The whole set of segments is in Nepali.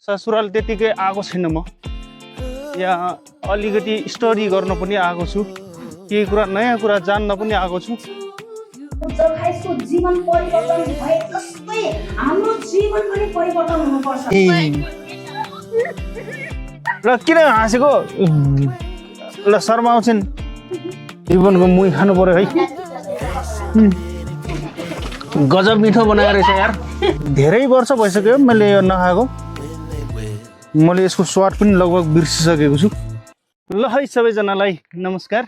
ससुराल त्यतिकै आएको छैन म यहाँ अलिकति स्टडी गर्न पनि आएको छु केही कुरा नयाँ कुरा जान्न पनि आएको छु जखाइसको जीवन परिवर्तन भए जस्तै हाम्रो जीवन पनि परिवर्तन हुनुपर्छ ल किन हाँसेको ल शर्माउँछन् जीवनको मुही खानु पर्यो है गजब मिठो बनाएर रहेछ यार धेरै वर्ष भइसक्यो मैले यो नखाएको मैले यसको स्वाद पनि लगभग बिर्सिसकेको छु ल है सबैजनालाई नमस्कार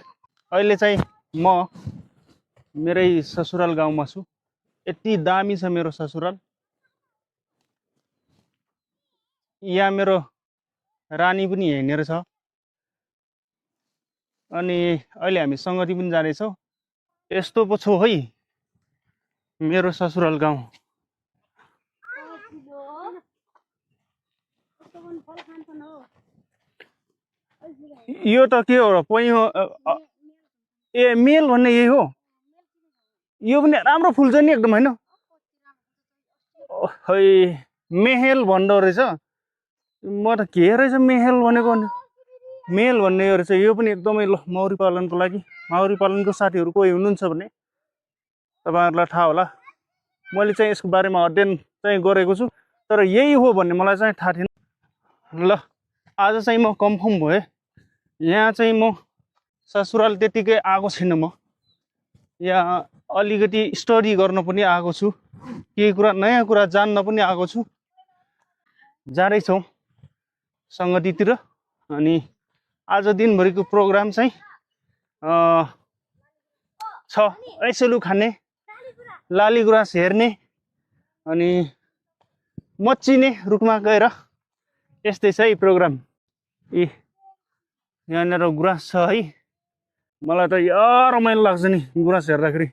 अहिले चाहिँ म मेरै ससुराल गाउँमा छु यति दामी छ मेरो ससुराल यहाँ मेरो रानी पनि हिँडेर छ अनि अहिले हामी सङ्गति पनि जाँदैछौँ यस्तो पो छ है मेरो ससुराल गाउँ यो त के हो र पैँ ए मेल भन्ने यही हो यो पनि राम्रो फुल्छ नि एकदम होइन खै मेहेल भन्दो रहेछ म त के रहेछ मेहेल भनेको मेल भन्ने यो रहेछ यो पनि एकदमै ल मौरी पालनको लागि मौरी पालनको साथीहरू कोही हुनुहुन्छ भने तपाईँहरूलाई थाहा होला मैले चाहिँ यसको बारेमा अध्ययन चाहिँ गरेको छु तर यही हो भन्ने मलाई चाहिँ थाहा थिएन ल आज चाहिँ म कन्फर्म भएँ यहाँ चाहिँ म ससुराल त्यतिकै आएको छैन म यहाँ अलिकति स्टडी गर्न पनि आएको छु केही कुरा नयाँ कुरा जान्न पनि आएको छु जाँदैछौँ सङ्गतितिर अनि आज दिनभरिको प्रोग्राम चाहिँ छ ऐसेलु खाने लाली गुराँस हेर्ने अनि मच्चिने रुखमा गएर यस्तै छ है प्रोग्राम यहाँनिर गुराँस छ है मलाई त यार रमाइलो लाग्छ नि गुराँस हेर्दाखेरि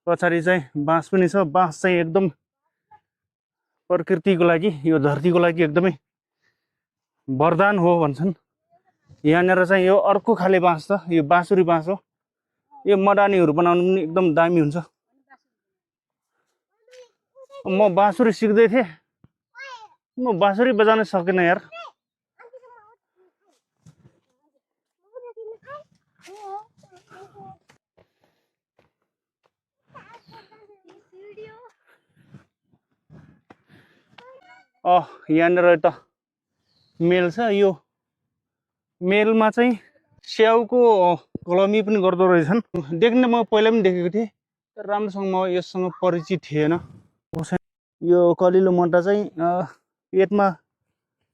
पछाडि चाहिँ बाँस पनि छ बाँस चाहिँ एकदम प्रकृतिको लागि यो धरतीको लागि एकदमै वरदान हो भन्छन् यहाँनिर चाहिँ यो अर्को खाले बाँस छ यो बाँसुरी बाँस हो यो मदानीहरू बनाउनु पनि एकदम दामी हुन्छ म बाँसुरी सिक्दै थिएँ म बाँसुरी बजाउन सकेन यार यहाँनिर त मेल छ यो मेलमा चाहिँ स्याउको कलमी पनि गर्दो रहेछन् देख्ने म पहिला पनि देखेको थिएँ तर राम्रोसँग म यससँग परिचित थिएन यो कलिलो मट्टा चाहिँ पेटमा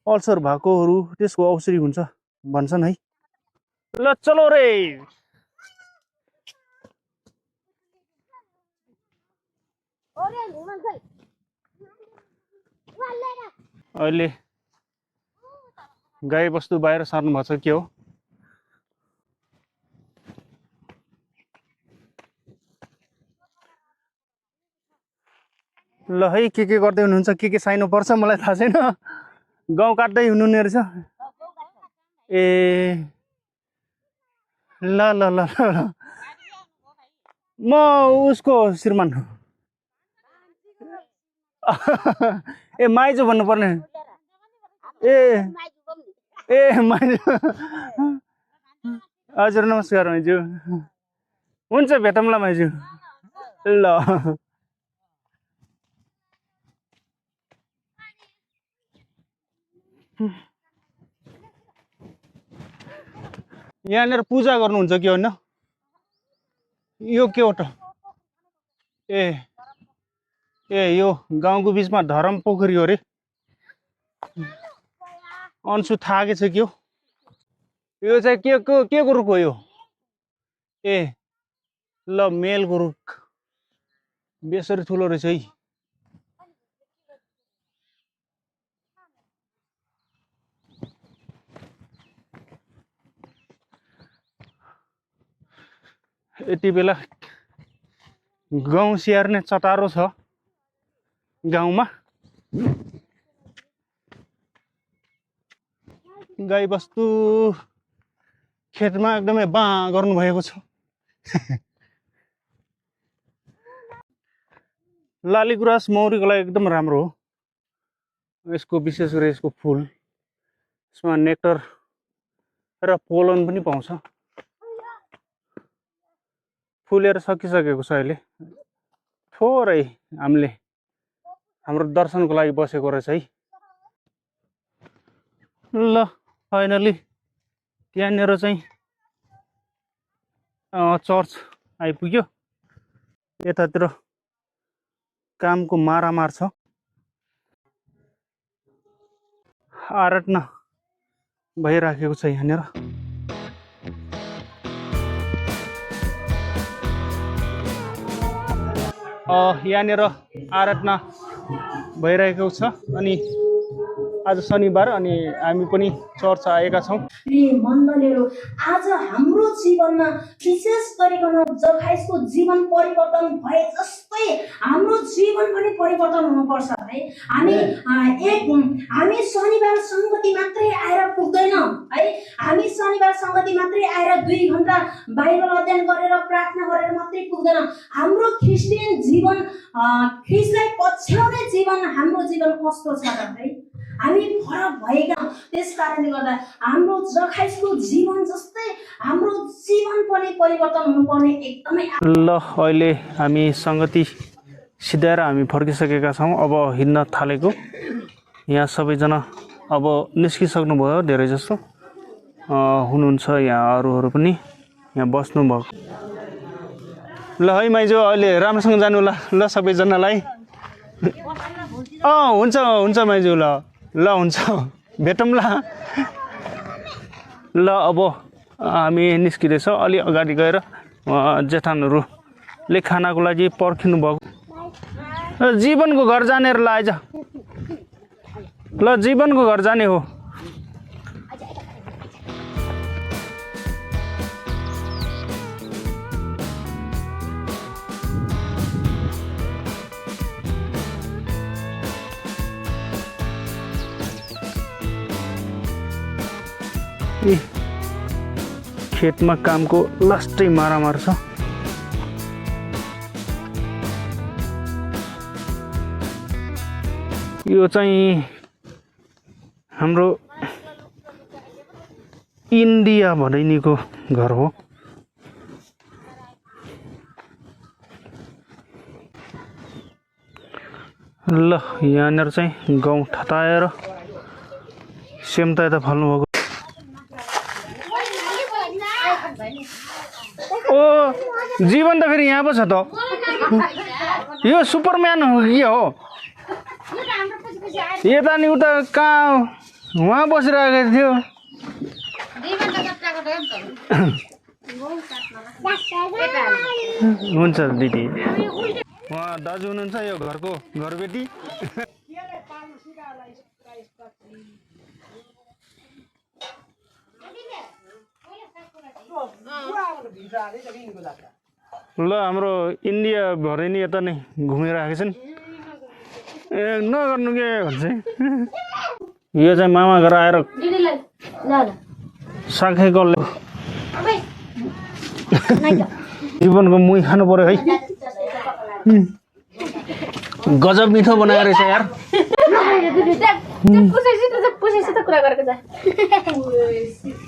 अल्सर भएकोहरू त्यसको औषधि हुन्छ भन्छन् है ल चलो रे अहिले गाई बस्तु बाहिर सार्नु भएको छ के हो ल है के गर्दै हुनुहुन्छ के साइनो पर्छ मलाई थाहा छैन गाउँ काट्दै हुनुहुने रहेछ ए ल ल ल ल म उसको श्रीमान ए माइजू भन्नुपर्ने ए ए माइजू हजुर नमस्कार माइजू हुन्छ भेटौँला माइजू ल यहाँनिर पूजा गर्नुहुन्छ कि होइन यो के हो त ए यो गाउँको बिचमा धरम पोखरी हो रे अन्सु थाहा छ के हो यो चाहिँ के रुख हो यो ए ल मेलको रुख बेसरी ठुलो रहेछ है यति बेला गाउँ स्याहार्ने चटारो छ गाउँमा गाई बस्तु खेतमा एकदमै बाँ गर्नु भएको छ लाली गुराँस मौरीको लागि एकदम राम्रो हो यसको विशेष गरी यसको फुल, यसमा नेक्टर र पोलन पनि पाउँछ। फुलेर सकिसकेको छ अहिले। थोरै हामीले हाम्रो दर्शनको लागि बसेको रहेछ है। ल फाइनली त्यहाँनिर चाहिँ चर्च आइपुग्यो। यतातिर कामको मारामार छ। आराधना भइराखेको छ यहाँनिर। यहाँनिर आराधना भइरहेको छ अनि आज शनिबार अनि हामी पनि चर्च आएका छौँ। मण्डलीहरू आज हाम्रो जीवनमा विशेष गरिकन जखाइसको जीवन परिवर्तन भए जस्तै हाम्रो जीवन पनि परिवर्तन हुनुपर्छ है। हामी शनिबार सङ्गति मात्रै आएर पुग्दैन है। हामी शनिबार सङ्गति मात्रै आएर 2 घण्टा बाइबल अध्ययन गरेर प्रार्थना गरेर मात्रै पुग्दैन। हाम्रो ख्रिस्टियन जीवन, ख्रिस्टलाई पछ्याउने जीवन हाम्रो जीवन कस्तो छ त है। हामी फरक भएका, त्यस कारणले गर्दा हाम्रो जखाइसको जीवन जस्तै हाम्रो जीवन पनि परिवर्तन हुनुपर्ने एकदमै। ल अहिले हामी सङ्गति सिधाएर हामी फर्किसकेका छौँ। अब हिँड्न थालेको। यहाँ सबैजना अब निस्किसक्नु भयो धेरै जस्तो हुनुहुन्छ। यहाँ अरूहरू पनि यहाँ बस्नु भएको। ल है माइजू अहिले राम्रोसँग जानु ल सबैजनालाई। हुन्छ हुन्छ माइजू ल हुन्छ भेटौँ ल। ल अब हामी निस्किँदैछौँ। अलि अगाडि गएर जेठानहरूले खानाको लागि पर्खिनु भएको। जीवनको घर जाने ल आइज। ल जीवनको घर जाने हो। खेतमा कामको लास्टै मारामार छ। यो चाहिँ हाम्रो इन्डिया भदैनीको घर हो। ल यहाँनिर चाहिँ गहुँ ठताएर सेम्ता यता फाल्नुभएको। ओ जीवन त फेरि यहाँ पो छ त। यो सुपरम्यान हो कि हो? यता नि उता कहाँ उहाँ बसिरहेको थियो। हुन्छ दिदी। उहाँ दाजु हुनुहुन्छ यो घरको घरबेटी। ल हाम्रो इन्डिया भरै नि यता नै घुमिरहेको छन्। नगर्नु के भन्छ। यो चाहिँ मामा घर आएर साखेको जीवनको मुही खानु पर्यो है। गजब मिठो बनाएर रहेछ यार।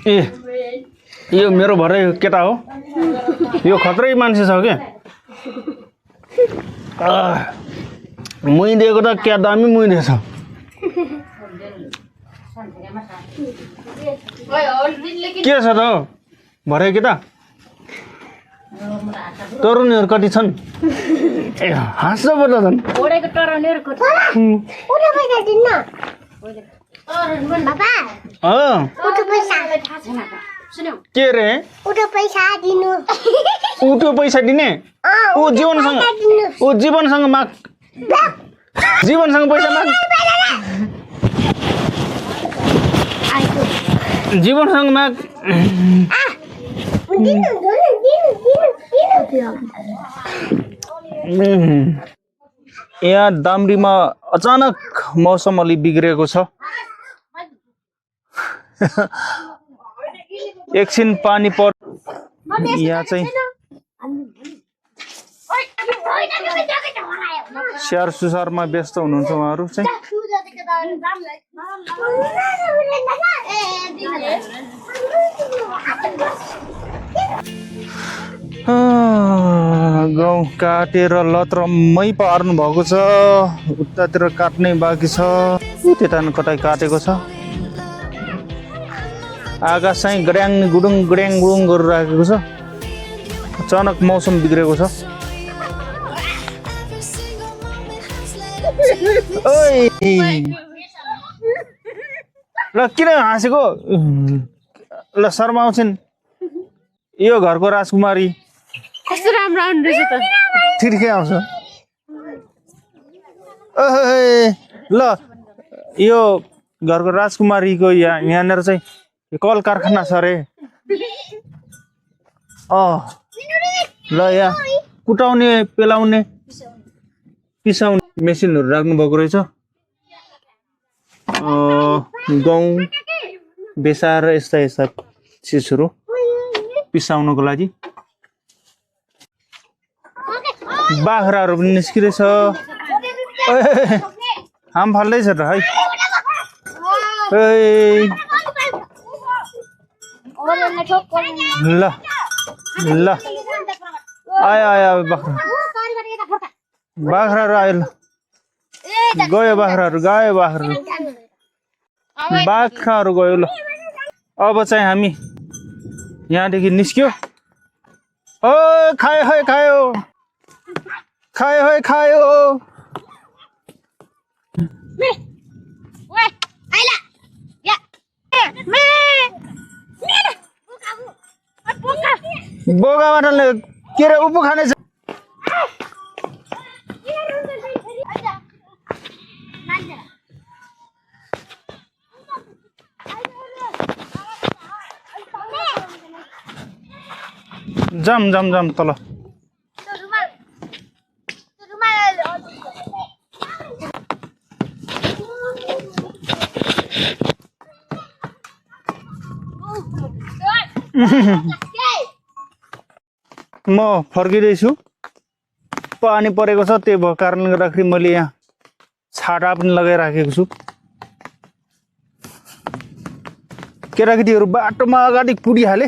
ए यो मेरो भरै केटा हो। यो खत्रै मान्छे छ क्या। मुही दिएको त क्या दामी मुही दिएछ। के छ त भरे केटा? तरुनीहरू कति छन्? ए हाँस्छ पो त झन्। के रे? उठो पैसा दिने? ऊ जीवनसँग माग। जीवनसँग पैसा माग। जीवनसँग माग। यहाँ दाम्रीमा अचानक मौसम अलि बिग्रेको छ। एकछिन पानी पर यहाँ चाहिँ स्याहार सुसारमा व्यस्त हुनुहुन्छ उहाँहरू चाहिँ। गाउँ काटेर लत्रमै पार्नु भएको छ, उतातिर काट्नै बाँकी छ, त्यता कतै काटेको छ। आकाश चाहिँ गड्याङ गुडुङ गरेर राखेको छ। अचानक मौसम बिग्रेको छ। ओइ ल किन हाँसेको? ल शर्माउँछिन्। यो घरको राजकुमारी कस्तो राम्रो आउनु रहेछ त। ठिकै आउँछ। ल यो घरको राजकुमारीको यहाँनिर चाहिँ कल कारखाना छ अरे। ल यहाँ कुटाउने पेलाउने पिसाउने मेसिनहरू राख्नु भएको रहेछ। गहुँ बेसाएर यस्ता चिजहरू पिसाउनको लागि। बाख्राहरू पनि निस्किरहेछ। हाम फाल्दैछ त है। ल ल आयो बाख्राहरू आयो। ल गयो बाख्राहरू गयो। ल अब चाहिँ हामी यहाँदेखि निस्क्यो। खायो। बोकाबाट के अरे उप खाने छ। जाम तल। म फर्किँदैछु। पानी परेको छ, त्यही भएको कारणले गर्दाखेरि मैले यहाँ छाता पनि लगाइराखेको छु। केटाकेटीहरू बाटोमा अगाडि कुदिहाले।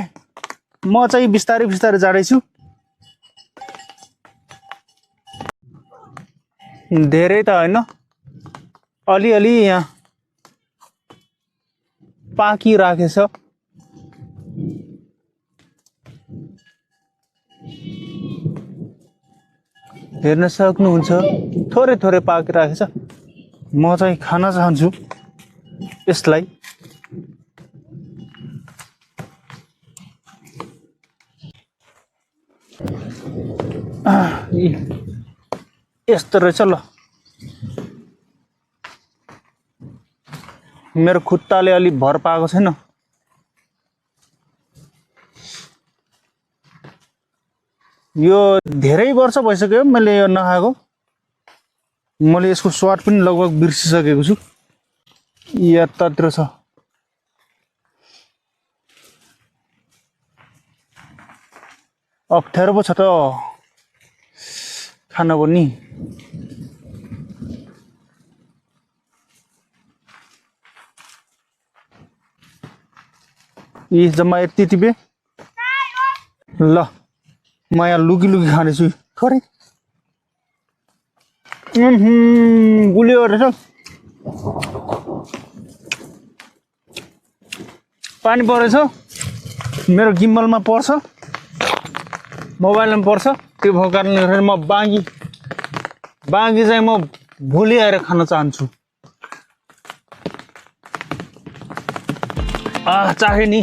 म चाहिँ बिस्तारै जाँदैछु। धेरै त होइन, अलिअलि यहाँ पाकिराखेछ। हेर्न सक्नुहुन्छ, थोरै पाकिराखेछ। म चाहिँ खान चाहन्छु यसलाई। यस्तो रहेछ। ल मेरो खुट्टाले अलि भर पाएको छैन। यो धेरै वर्ष भइसक्यो मैले यो नखाएको। मैले यसको स्वाद पनि लगभग बिर्सिसकेको छु। यतातिर छ। अप्ठ्यारो पो छ त खान पनि। यी जम्मा यति टिपे। ल म यहाँ लुकी खानेछु। थोरै गुलियो रहेछ। पानी परेछ। मेरो गिम्बलमा पर्छ, मोबाइलमा पर्छ। त्यो भएको कारणले गर्दा म बाँगी चाहिँ म भोलि आएर खान चाहन्छु। चाहे नि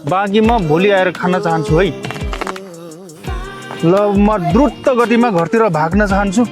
बाँगी म भोलि आएर खान चाहन्छु है। ल म द्रुत गतिमा घरतिर भाग्न चाहन्छु।